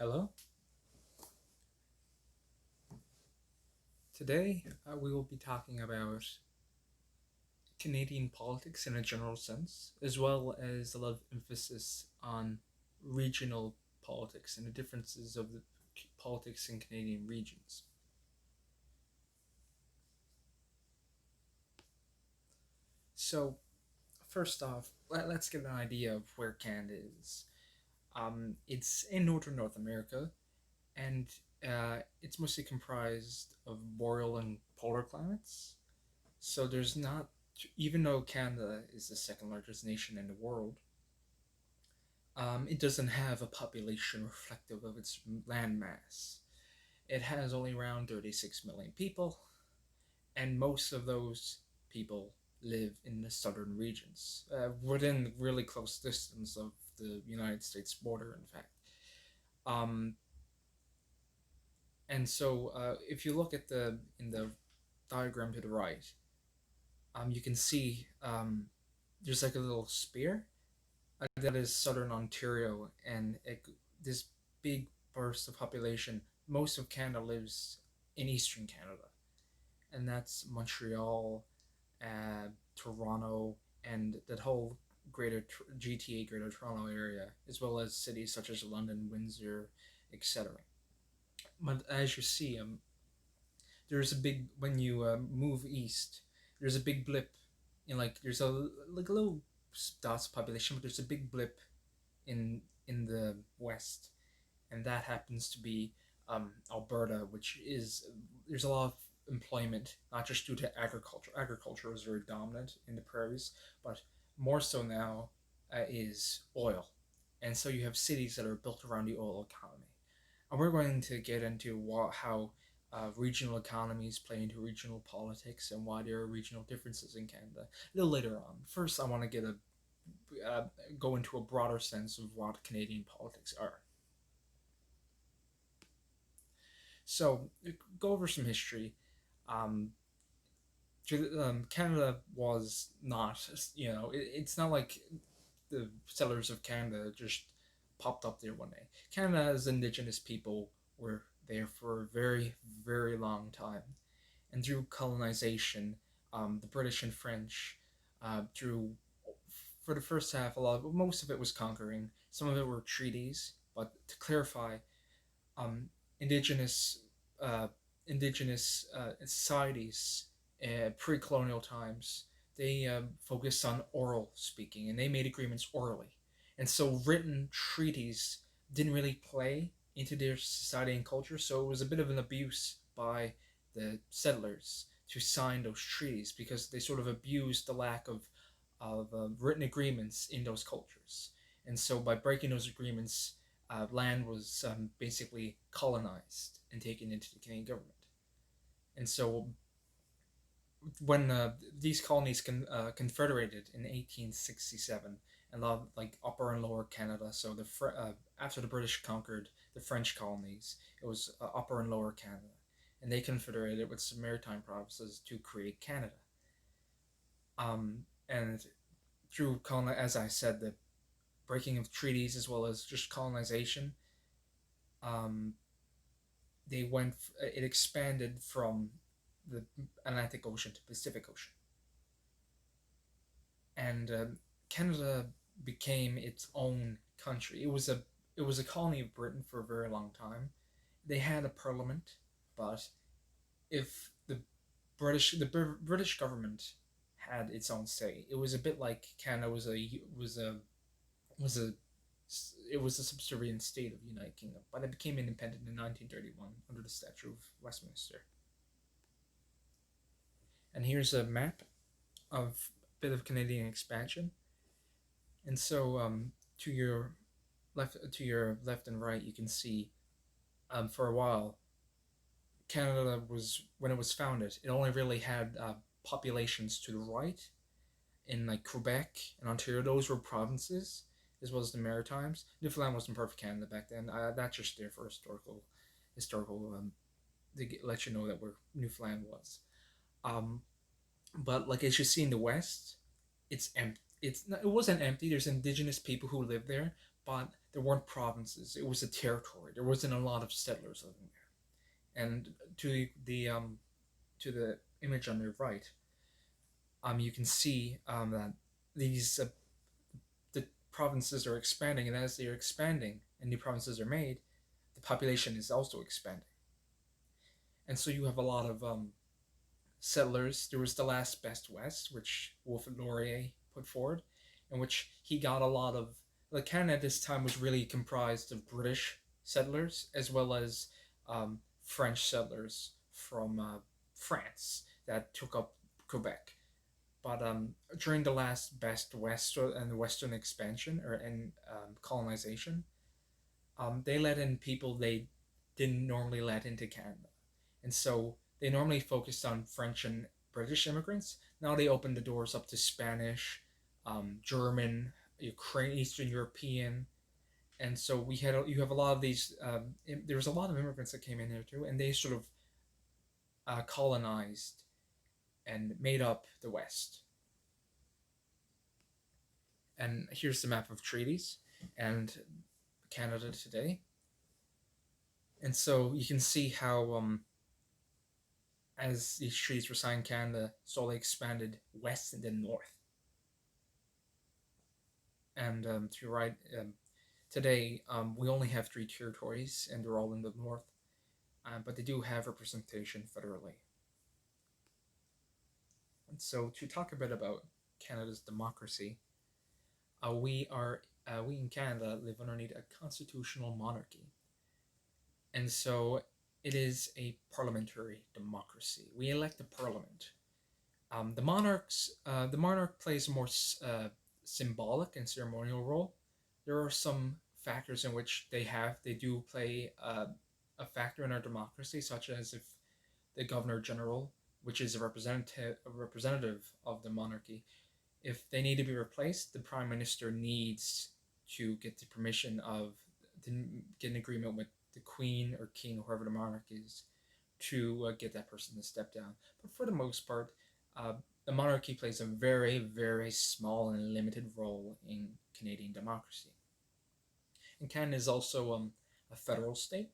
Hello. Today we will be talking about Canadian politics in a general sense, as well as a lot of emphasis on regional politics and the differences of the politics in Canadian regions. So, first off, let's get an idea of where Canada is. It's in northern North America, and it's mostly comprised of boreal and polar climates. So there's not, even though Canada is the second largest nation in the world, it doesn't have a population reflective of its landmass. It has only around 36 million people, and most of those people live in the southern regions, within really close distance of the United States border, in fact. Um, and so, if you look at the in the diagram to the right, you can see there's like a little spear that is southern Ontario, and this big burst of population, most of Canada lives in eastern Canada, and that's Montreal, Toronto, and that whole GTA, Greater Toronto area, as well as cities such as London, Windsor, etc. But as you see, there's a big when you move east, there's a big blip in there's a little dots population, but there's a big blip in the west, and that happens to be Alberta, which is there's a lot of employment, not just due to agriculture. Agriculture is very dominant in the prairies, but more so now is oil, and so you have cities that are built around the oil economy. And we're going to get into how regional economies play into regional politics and why there are regional differences in Canada a little later on. First, I want to uh, go into a broader sense of what Canadian politics are. So, go over some history. Um, Canada was not, it's not like the settlers of Canada just popped up there one day. Canada's indigenous people were there for a very, very long time. And through colonization, the British and French, through for the first half, most of it was conquering. Some of it were treaties. But to clarify, um, indigenous uh, societies, pre-colonial times, they focused on oral speaking, and they made agreements orally, and so written treaties didn't really play into their society and culture. So it was a bit of an abuse by the settlers to sign those treaties because they sort of abused the lack of written agreements in those cultures. And so by breaking those agreements, land was basically colonized and taken into the Canadian government. And so when these colonies confederated in 1867, and a lot of, like Upper and Lower Canada. So after the British conquered the French colonies, it was Upper and Lower Canada, and they confederated with some maritime provinces to create Canada. And through as I said, the breaking of treaties as well as just colonization, um, it expanded from the Atlantic Ocean to Pacific Ocean, and Canada became its own country. It was a colony of Britain for a very long time. They had a parliament, but if the British government had its own say, it was a bit like Canada was a it was a subservient state of the United Kingdom, but it became independent in 1931 under the Statute of Westminster. And here's a map of a bit of Canadian expansion. And so to your left and right, you can see for a while Canada was when it was founded. It only really had populations to the right in like Quebec and Ontario. Those were provinces, as well as the Maritimes. Newfoundland wasn't part of Canada back then. That's just there for historical to let you know that where Newfoundland was. Um, but like as you see in the West, it's empty. It wasn't empty. There's indigenous people who live there, but there weren't provinces. It was a territory. There wasn't a lot of settlers living there. And to the image on the right, you can see that these the provinces are expanding, and as they are expanding and new provinces are made, the population is also expanding. And so you have a lot of settlers. There was the last best west, which Wilfrid Laurier put forward, in which he got a lot of, like, Canada at this time was really comprised of British settlers as well as French settlers from France that took up Quebec. But during the last best west and the Western expansion or in colonization, they let in people they didn't normally let into Canada. And so they normally focused on French and British immigrants. Now they opened the doors up to Spanish, German, Ukraine, Eastern European. And so you have a lot of these. There was a lot of immigrants that came in here too, and they sort of colonized and made up the West. And here's the map of treaties and Canada today. And so you can see how as these treaties were signed, Canada slowly expanded west and then north. And to your right, today we only have 3 territories, and they're all in the north, but they do have representation federally. And so to talk a bit about Canada's democracy, we in Canada live underneath a constitutional monarchy, and so it is a parliamentary democracy. We elect a parliament. The monarch plays a more symbolic and ceremonial role. There are some factors in which they do play a factor in our democracy, such as if the Governor General, which is a representative of the monarchy, if they need to be replaced, the Prime Minister needs to get the permission to get an agreement with the Queen or King, or whoever the monarch is, to get that person to step down. But for the most part, the monarchy plays a very, very small and limited role in Canadian democracy. And Canada is also a federal state.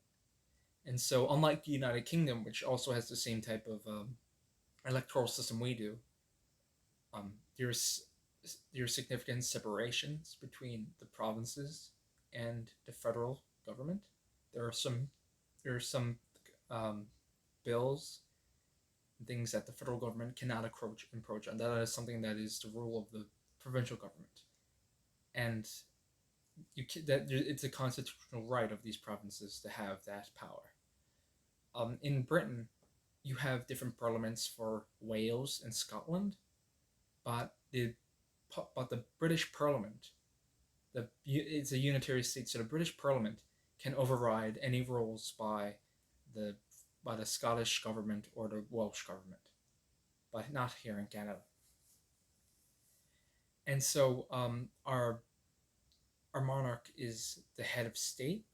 And so, unlike the United Kingdom, which also has the same type of electoral system we do, there's significant separations between the provinces and the federal government. There are some bills and things that the federal government cannot encroach on. That is something that is the rule of the provincial government, and it's a constitutional right of these provinces to have that power. In Britain, you have different parliaments for Wales and Scotland, but the British Parliament, it's a unitary state, so the British Parliament can override any rules by the Scottish government or the Welsh government, but not here in Canada. And so our monarch is the head of state.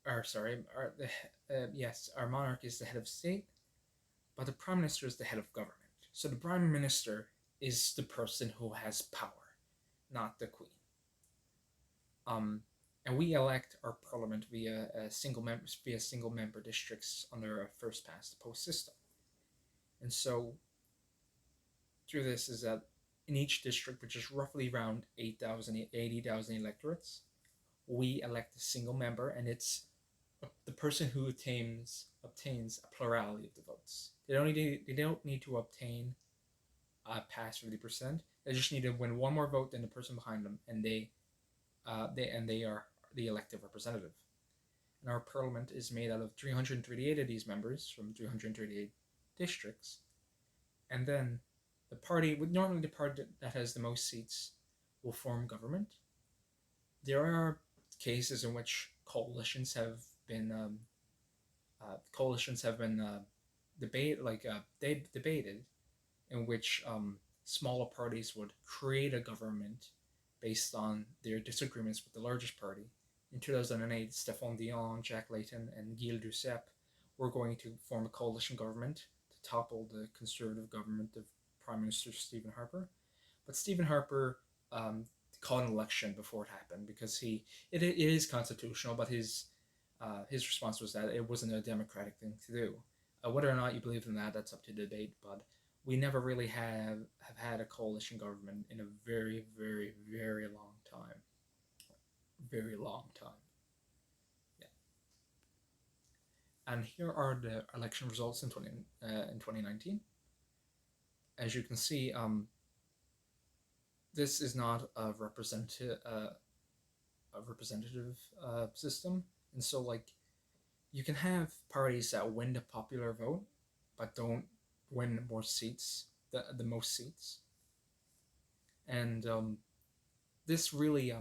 Our monarch is the head of state, but the Prime Minister is the head of government. So the Prime Minister is the person who has power, not the Queen. And we elect our parliament via single member districts under a first past the post system. And so through this is that in each district, which is roughly around 80,000 electorates, we elect a single member, and it's the person who obtains a plurality of the votes. They don't need to obtain past 50%. They just need to win one more vote than the person behind them, and they are the elected representative. And our parliament is made out of 338 of these members from 338 districts, and then the party that has the most seats will form government. There are cases in which coalitions have been debated, in which smaller parties would create a government based on their disagreements with the largest party. In 2008, Stéphane Dion, Jack Layton, and Gilles Duceppe were going to form a coalition government to topple the conservative government of Prime Minister Stephen Harper. But Stephen Harper call an election before it happened because it is constitutional, but his response was that it wasn't a democratic thing to do. Whether or not you believe in that, that's up to debate. But we never really have had a coalition government in a very, very, very long time. Very long time. Yeah. And here are the election results in 2019. As you can see, this is not a representative system, and so like you can have parties that win the popular vote, but don't win more seats, the most seats, and this really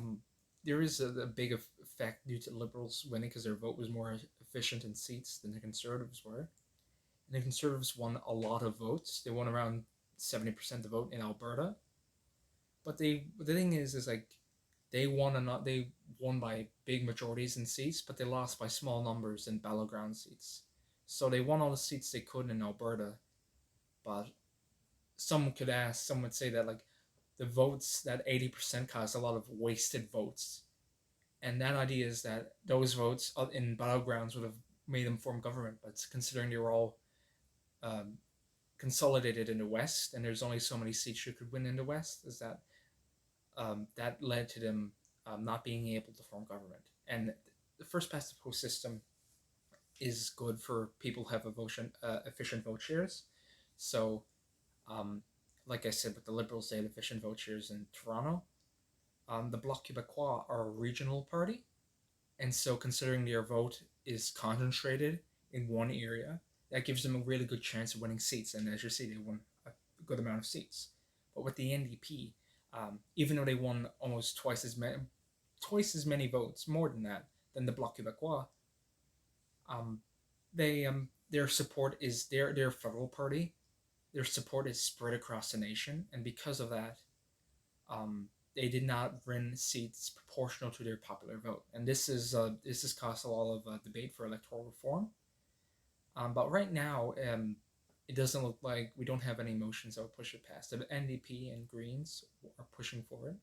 there is a big effect due to liberals winning because their vote was more efficient in seats than the conservatives were, and the conservatives won a lot of votes. They won around 70% of the vote in Alberta, but the thing is like they won by big majorities in seats, but they lost by small numbers in battleground seats. So they won all the seats they could in Alberta, but some would say that like the votes that 80% caused a lot of wasted votes, and that idea is that those votes in battlegrounds would have made them form government, but considering they were all um, consolidated in the West, and there's only so many seats you could win in the West, is that that led to them not being able to form government. And the first past the post system is good for people who have efficient vote shares. So, um, like I said, with the Liberals, they had efficient vote shares in Toronto. The Bloc Québécois are a regional party, and so considering their vote is concentrated in one area, that gives them a really good chance of winning seats. And as you see, they won a good amount of seats. But with the NDP, even though they won almost twice as many votes, more than that, than the Bloc Québécois, um, they their support is their federal party. Their support is spread across the nation, and because of that, they did not win seats proportional to their popular vote. And this has caused a lot of debate for electoral reform. But right now, it doesn't look like we don't have any motions that will push it past. The NDP and Greens are pushing for it,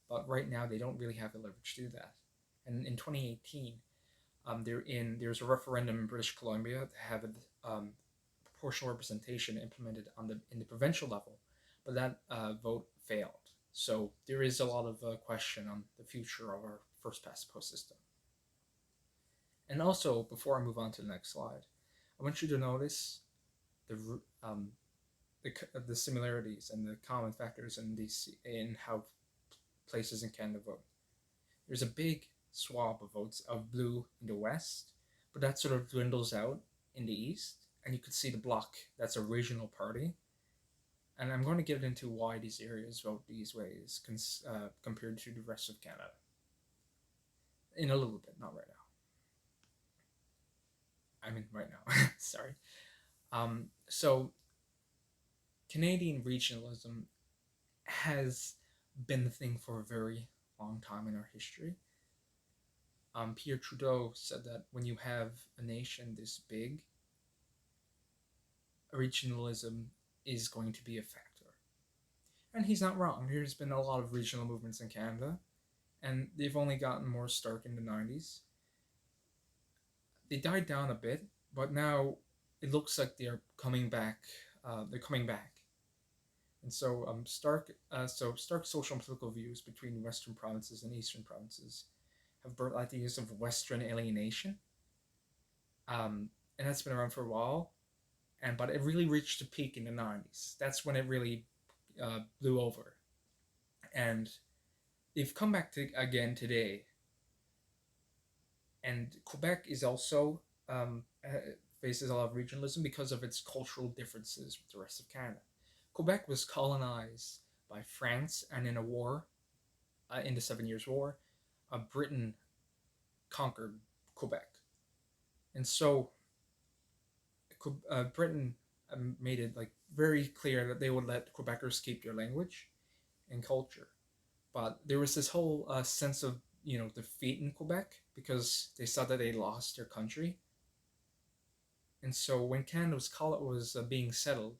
but right now they don't really have the leverage to do that. And in 2018, there's a referendum in British Columbia to have proportional representation implemented in the provincial level, but that vote failed. So there is a lot of question on the future of our first past the post system. And also, before I move on to the next slide, I want you to notice the the similarities and the common factors in how places in Canada vote. There's a big swath of votes of blue in the west, but that sort of dwindles out in the east, and you could see the Bloc. That's a regional party, and I'm going to get into why these areas vote these ways compared to the rest of Canada in a little bit, not right now. I mean, right now. Sorry. So Canadian regionalism has been the thing for a very long time in our history. Pierre Trudeau said that when you have a nation this big, regionalism is going to be a factor. And he's not wrong. There's been a lot of regional movements in Canada, and they've only gotten more stark in the 90s. They died down a bit, but now it looks like they're coming back. They're coming back. And so stark social and political views between Western provinces and Eastern provinces have birthed ideas of Western alienation. And that's been around for a while. But it really reached a peak in the 90s. That's when it really blew over. And they've come back again today. And Quebec is also faces a lot of regionalism because of its cultural differences with the rest of Canada. Quebec was colonized by France, and in a war, in the 7 Years' War, Britain conquered Quebec. And so Britain made it like very clear that they would let Quebecers keep their language and culture. But there was this whole sense of defeat in Quebec because they saw that they lost their country. And so when Canada was being settled,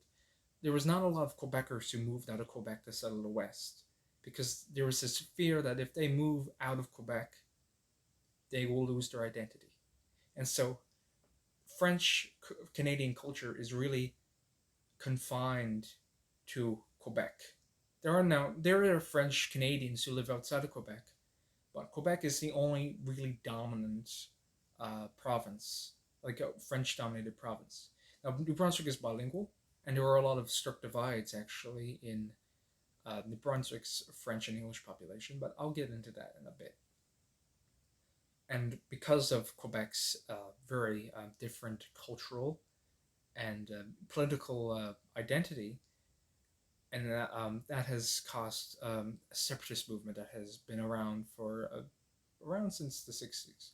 there was not a lot of Quebecers who moved out of Quebec to settle the West. because there was this fear that if they move out of Quebec, they will lose their identity. And so French Canadian culture is really confined to Quebec. There are French Canadians who live outside of Quebec, but Quebec is the only really dominant province, like a French dominated province. Now, New Brunswick is bilingual, and there are a lot of strict divides actually in New Brunswick's French and English population, but I'll get into that in a bit. And because of Quebec's very different cultural and political identity, and that has caused a separatist movement that has been around for around since the 60s.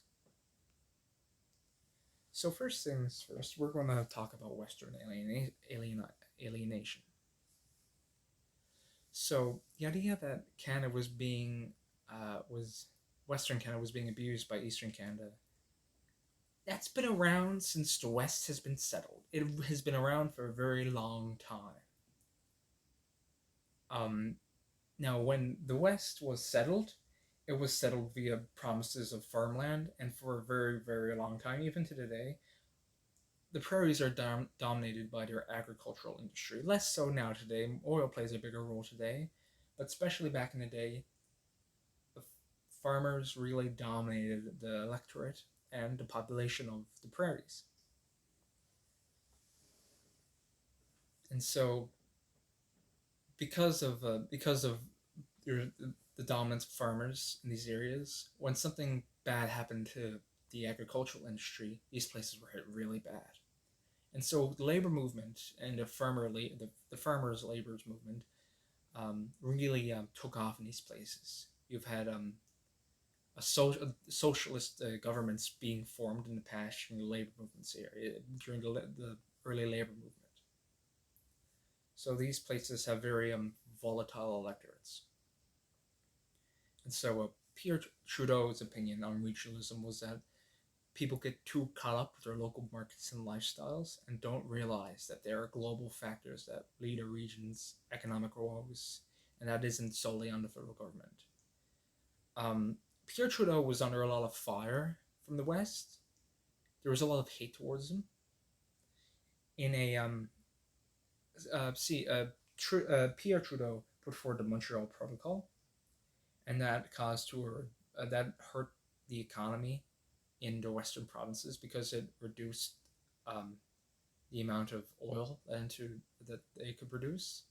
So first things first, we're going to talk about Western alienation. So the idea that Canada was Western Canada was being abused by Eastern Canada, that's been around since the West has been settled. It has been around for a very long time. Now, when the West was settled, it was settled via promises of farmland, and for a very, very long time, even to today, the prairies are dominated by their agricultural industry. Less so now today. Oil plays a bigger role today, but especially back in the day, the farmers really dominated the electorate and the population of the prairies. And so, because of the dominance of farmers in these areas, when something bad happened to the agricultural industry, these places were hit really bad. And so the labor movement and the farmers' laborers movement really took off in these places. You've had socialist governments being formed in the past during the labor movements area, during the early labor movement. So these places have very volatile electorates. And so Pierre Trudeau's opinion on regionalism was that people get too caught up with their local markets and lifestyles and don't realize that there are global factors that lead a region's economic woes, and that isn't solely on the federal government. Pierre Trudeau was under a lot of fire from the West. There was a lot of hate towards him. In a Pierre Trudeau put forward the Montreal Protocol, and that that hurt the economy in the western provinces because it reduced the amount of oil that they could produce.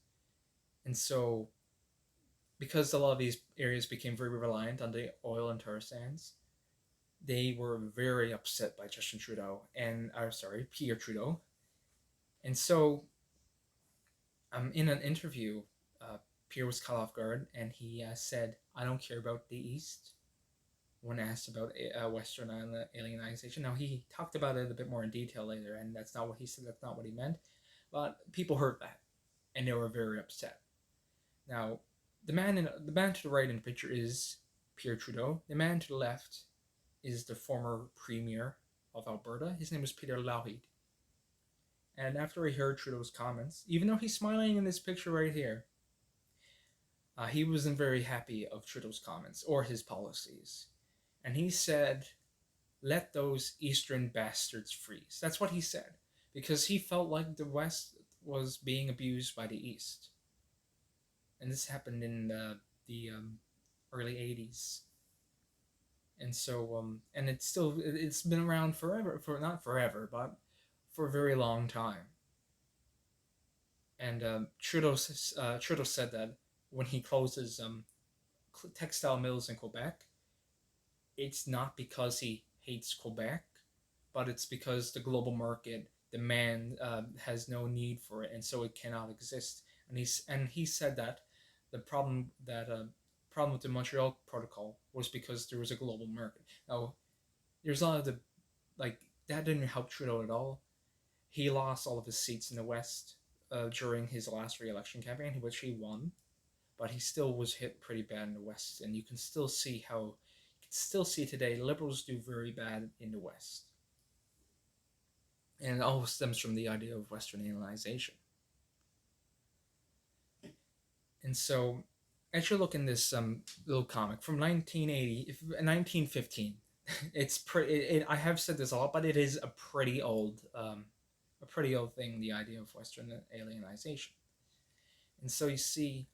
And so, because a lot of these areas became very reliant on the oil and tar sands, they were very upset by Justin Trudeau and Pierre Trudeau. And so, in an interview, Pierre was caught off guard, and he said, "I don't care about the East." When asked about Western alienization, now he talked about it a bit more in detail later, and that's not what he said. That's not what he meant. But people heard that, and they were very upset. Now, the man to the right in the picture is Pierre Trudeau. The man to the left is the former premier of Alberta. His name was Peter Lougheed. And after he heard Trudeau's comments, even though he's smiling in this picture right here, he wasn't very happy of Trudeau's comments or his policies. And he said, "Let those Eastern bastards freeze." That's what he said, because he felt like the West was being abused by the East. And this happened in the early 80s. And so, and it's been around forever, not forever, but for a very long time. And Trudeau said that when he closes textile mills in Quebec, it's not because he hates Quebec, but it's because the global market demand has no need for it, and so it cannot exist. And he said that the problem with the Montreal Protocol was because there was a global market. Now, there's a lot of that didn't help Trudeau at all. He lost all of his seats in the West during his last re-election campaign, which he won, but he still was hit pretty bad in the West, and you can still see today Liberals do very bad in the West. And it all stems from the idea of Western alienization. And so Actually, look in this little comic from 1915. It's pretty. I have said this a lot, but it is a pretty old thing. The idea of Western alienization, and so you see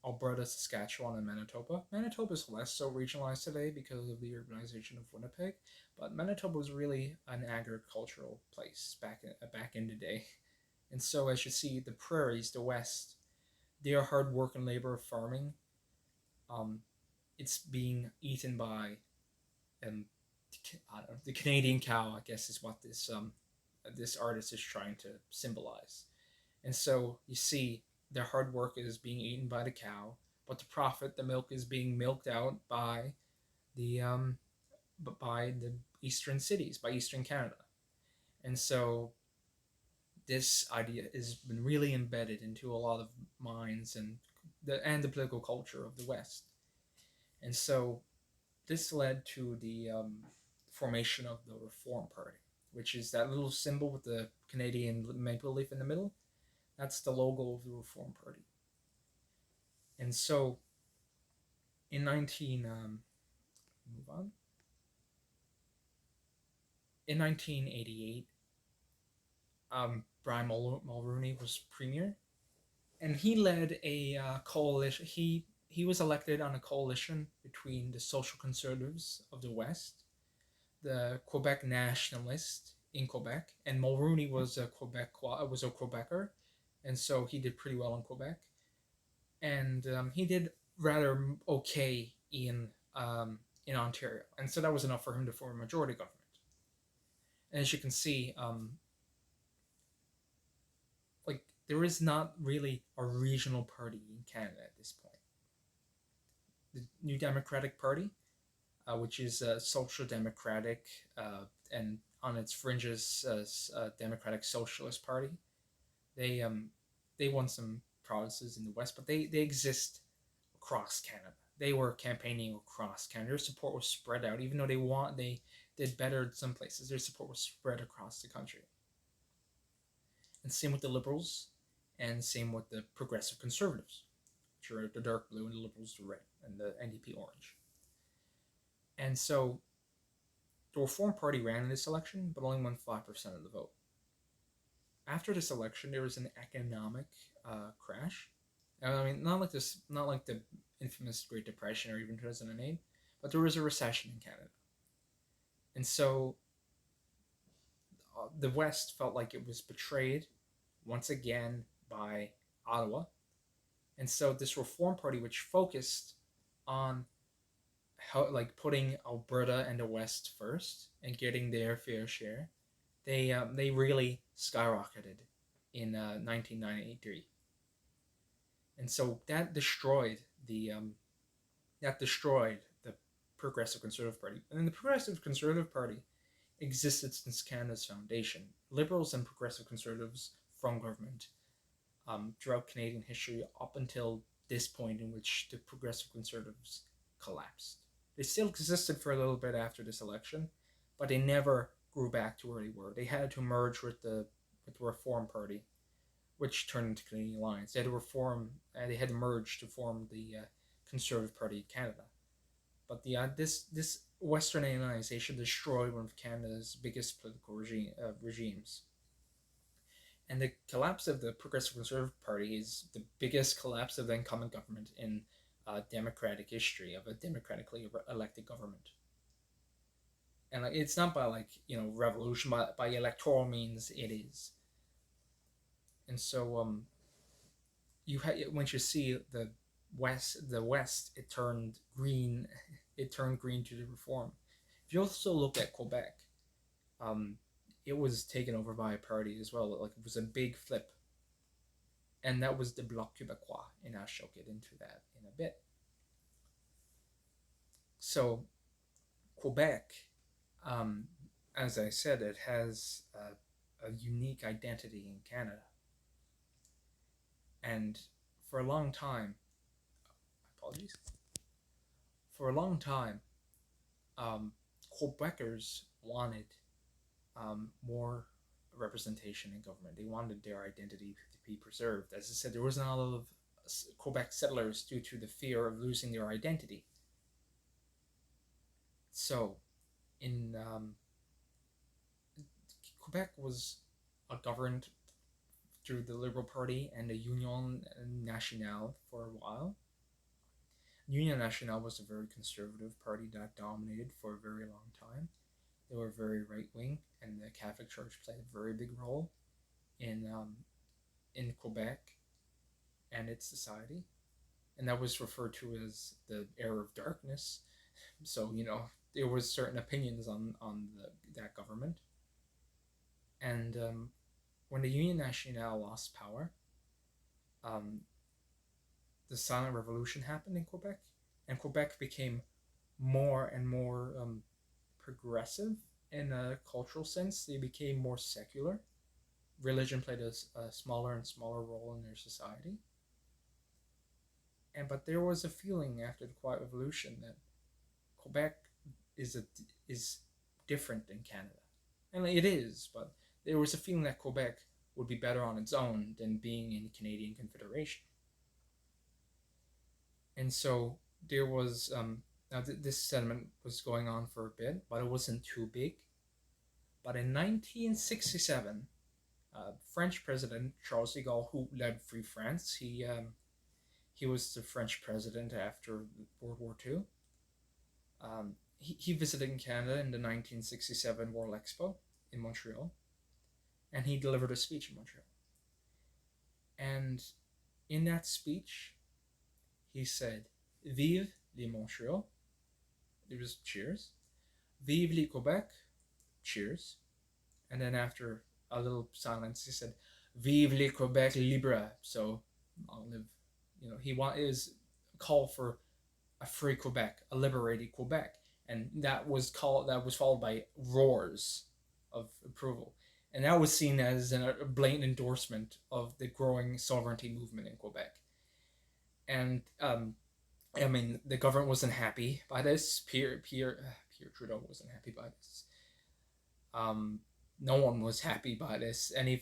Alberta, Saskatchewan, and Manitoba. Manitoba is less so regionalized today because of the urbanization of Winnipeg, but Manitoba was really an agricultural place back in the day. And so, as you see, the prairies, the West, they are hard work and labor of farming. Um, it's being eaten by um, I don't know, the Canadian cow, I guess, is what this artist is trying to symbolize. And so you see, their hard work is being eaten by the cow, but the profit, the milk, is being milked out the by the eastern cities, by eastern Canada. And so this idea has been really embedded into a lot of minds and the political culture of the West. And so this led to the formation of the Reform Party, which is that little symbol with the Canadian maple leaf in the middle. That's the logo of the Reform Party. And so in 19 move on in 1988, Brian Mulroney was premier, and he led a coalition. He was elected on a coalition between the social conservatives of the West, the Quebec nationalists in Quebec, and Mulroney was a Quebecer, and so he did pretty well in Quebec, and he did rather okay in Ontario, and so that was enough for him to form a majority government. And as you can see, like there is not really a regional party in Canada at this point. The New Democratic Party, which is a social democratic and on its fringes, democratic socialist party. They they won some provinces in the West, but they exist across Canada. They were campaigning across Canada. Their support was spread out, even though they did better in some places. Their support was spread across the country. And same with the Liberals, and same with the Progressive Conservatives, which are the dark blue, and the Liberals the red, and the NDP orange. And so the Reform Party ran in this election, but only won 5% of the vote. After this election, there was an economic crash. I mean, not like the infamous Great Depression or even 2008, but there was a recession in Canada. And so the West felt like it was betrayed once again by Ottawa. And so this Reform Party, which focused on like putting Alberta and the West first and getting their fair share, they really skyrocketed in 1993, and so that destroyed the Progressive Conservative Party. And the Progressive Conservative Party existed since Canada's foundation. Liberals and Progressive Conservatives from government throughout Canadian history up until this point in which the Progressive Conservatives collapsed. They still existed for a little bit after this election, but they never grew back to where they were. They had to merge with the Reform Party, which turned into Canadian Alliance. They had to reform. They had to merge to form the Conservative Party of Canada. But this Western alienization destroyed one of Canada's biggest political regimes. And the collapse of the Progressive Conservative Party is the biggest collapse of the incumbent government in democratic history of a democratically elected government. And like, it's not by revolution, but by electoral means it is. And so once you see the West, it turned green. It turned green to the reform. If you also look at Quebec, it was taken over by a party as well. Like it was a big flip, and that was the Bloc Québécois, and I shall get into that in a bit. So Quebec, as I said, it has a unique identity in Canada, and for a long time, apologies, for a long time, Quebecers wanted more representation in government. They wanted their identity to be preserved. As I said, there was not a lot of Quebec settlers due to the fear of losing their identity. So, in Quebec was governed through the Liberal Party and the Union Nationale for a while. Union Nationale was a very conservative party that dominated for a very long time. They were very right wing, and the Catholic Church played a very big role in Quebec and its society, and that was referred to as the era of darkness. So there was certain opinions on that government, and when the Union Nationale lost power, um, the Silent Revolution happened in Quebec, and Quebec became more and more progressive in a cultural sense. They became more secular. Religion played a smaller and smaller role in their society. But there was a feeling after the Quiet Revolution that Quebec is different than Canada, and it is. But there was a feeling that Quebec would be better on its own than being in the Canadian Confederation. And so there was now this sentiment was going on for a bit, but it wasn't too big. But in 1967, French President Charles de Gaulle, who led Free France, he was the French president after World War II. He visited Canada in the 1967 World Expo in Montreal, and he delivered a speech in Montreal. And in that speech, he said, "Vive les Montreal." There was cheers. "Vive les Quebec." Cheers. And then after a little silence, he said, "Vive les Quebec libre." So I'll live. He is a call for a free Quebec, a liberated Quebec, and that was followed by roars of approval, and that was seen as a blatant endorsement of the growing sovereignty movement in Quebec. And I mean, the government wasn't happy by this. Pierre Trudeau wasn't happy by this. No one was happy by this. Any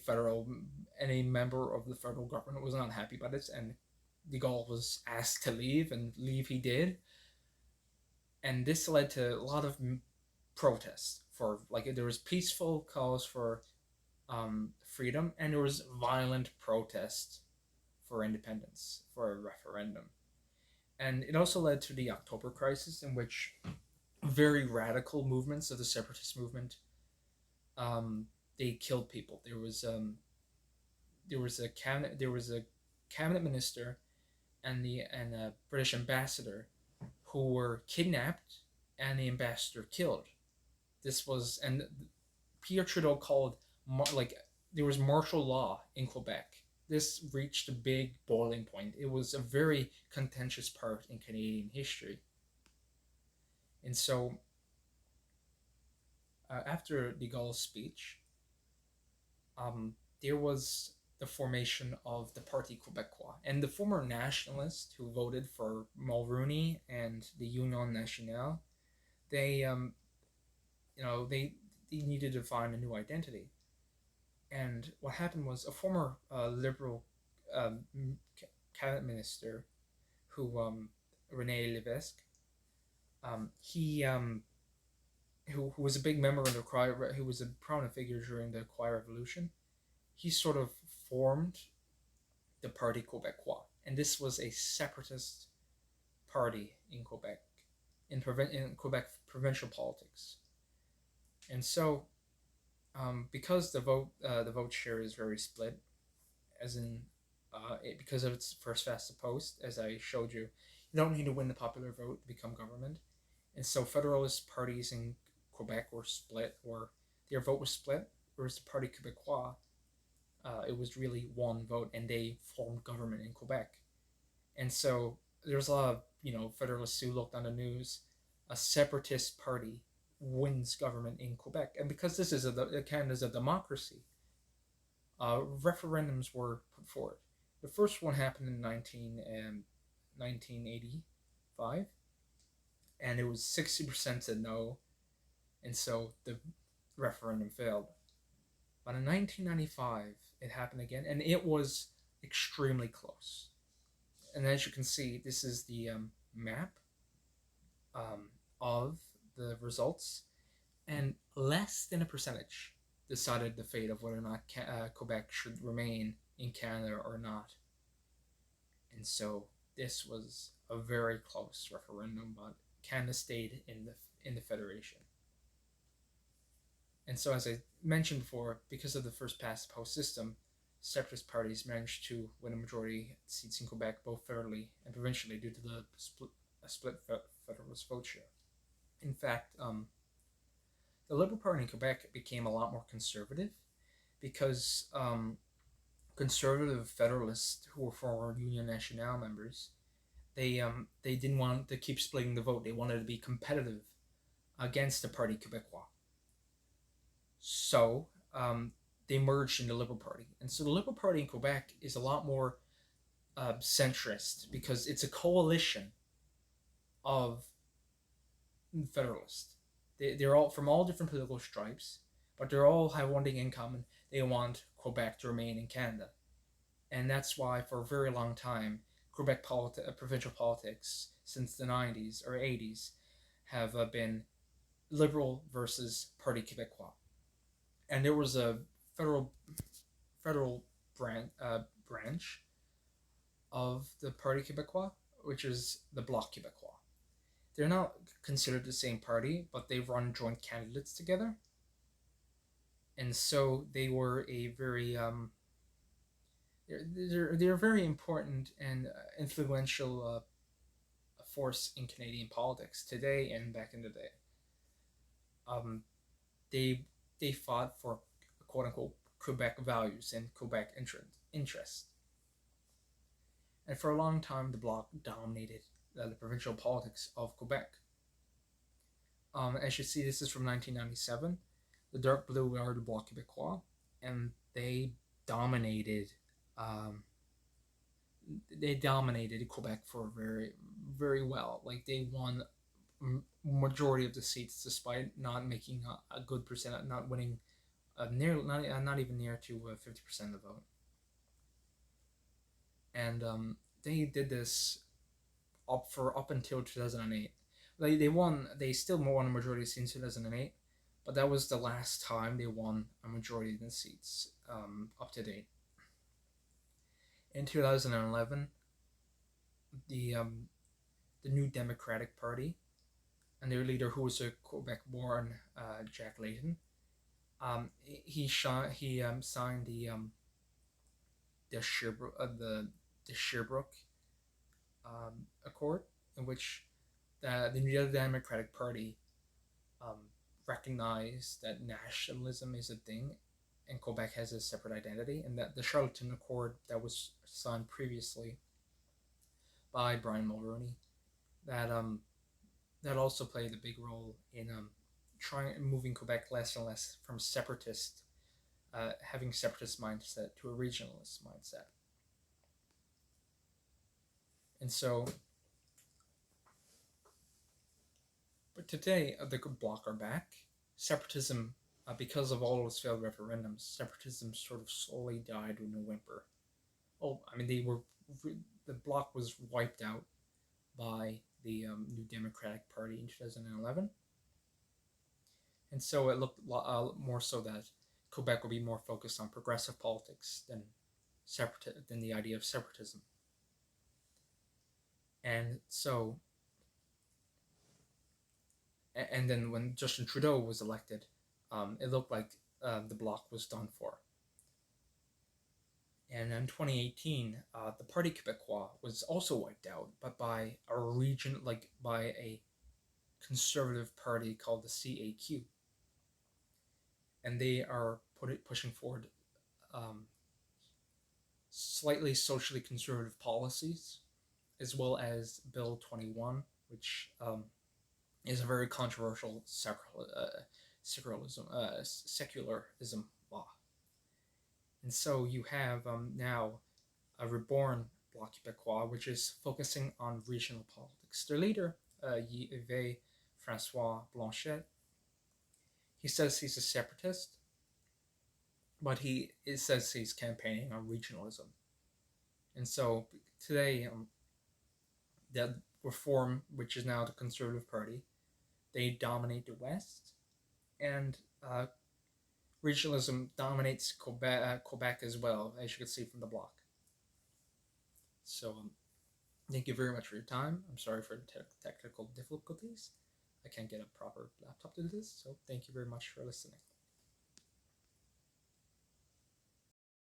member of the federal government was not happy by this, and de Gaulle was asked to leave, and leave he did. And this led to a lot of protests for there was peaceful calls for freedom, and there was violent protest for independence, for a referendum. And it also led to the October crisis, in which very radical movements of the separatist movement, they killed people. There was a cabinet minister and a British ambassador who were kidnapped, and the ambassador killed. And Pierre Trudeau called there was martial law in Quebec. This reached a big boiling point. It was a very contentious part in Canadian history. And so, after de Gaulle's speech, there was the formation of the Parti Québécois, and the former nationalists who voted for Mulroney and the Union Nationale, they needed to find a new identity. And what happened was a former liberal cabinet minister, who René Lévesque, who was a big member of the Quiet, who was a prominent figure during the Quiet Revolution. He sort of formed the Parti Québécois, and this was a separatist party in Quebec, in Quebec provincial politics. And so, because the vote share is very split, as in because of its first past the post, as I showed you, you don't need to win the popular vote to become government, and so Federalist parties in Quebec were split, or their vote was split, whereas the Parti Québécois, it was really one vote, and they formed government in Quebec. And so there's a lot of Federalists who looked on the news. A separatist party wins government in Quebec, and because this is Canada's a democracy, referendums were put forward. The first one happened in 1985, and it was 60% said no, and so the referendum failed. But in 1995, it happened again, and it was extremely close. and as you can see, this is the map um, of the results, and less than a percentage decided the fate of whether or not Quebec should remain in Canada or not. And so this was a very close referendum, but Canada stayed in the federation. And so, as I mentioned before, because of the first past the post system, separatist parties managed to win a majority seats in Quebec, both federally and provincially, due to the split federalist vote share. In fact, the Liberal Party in Quebec became a lot more conservative because conservative federalists who were former Union Nationale members, they didn't want to keep splitting the vote. They wanted to be competitive against the Parti Québécois. So they merged in the Liberal Party, and so the Liberal Party in Quebec is a lot more centrist because it's a coalition of federalists. They're all from all different political stripes, but they all have one thing in common: they want Quebec to remain in Canada, and that's why for a very long time, Quebec provincial politics since the 90s or 80s have been Liberal versus Parti Québécois, and there was a federal branch of the Parti Québécois, which is the Bloc Québécois. They're not considered the same party, but they run joint candidates together, and so they were a very they're a very important and influential force in Canadian politics today and back in the day. Um, they they fought for quote unquote Quebec values and Quebec interests. And for a long time, the Bloc dominated the provincial politics of Quebec. As you see, this is from 1997. The dark blue are the Bloc Québécois, and they dominated. They dominated Quebec for very well. Like they won majority of the seats despite not making a good percent, not winning not even near to 50% of the vote. And they did this up until 2008. They still won a majority of seats in 2008, but that was the last time they won a majority of the seats up to date. In 2011, the New Democratic Party and their leader, who was a Quebec-born Jack Layton, he signed the Sherbrooke Accord, in which the New Democratic Party recognized that nationalism is a thing and Quebec has a separate identity, and that the Charlottetown Accord that was signed previously by Brian Mulroney, that also played a big role in moving Quebec less and less from separatist, having separatist mindset to a regionalist mindset. And so, but today the Bloc are back. Separatism, because of all those failed referendums, separatism sort of slowly died with no whimper. Oh, I mean, the Bloc was wiped out by the New Democratic Party in 2011. And so it looked more so that Quebec would be more focused on progressive politics than the idea of separatism. And so, and then when Justin Trudeau was elected, it looked like the Bloc was done for. And in 2018, the Parti Québécois was also wiped out, but by a conservative party called the CAQ. And they are pushing forward slightly socially conservative policies, as well as Bill 21, which is a very controversial secularism law. And so you have now a reborn Bloc Québécois, which is focusing on regional politics. Their leader, Yves Francois Blanchet, he says he's a separatist, but it says he's campaigning on regionalism. And so today, The Reform, which is now the Conservative Party, they dominate the West, and regionalism dominates Quebec as well, as you can see from the block. So, thank you very much for your time. I'm sorry for the technical difficulties. I can't get a proper laptop to do this, so thank you very much for listening.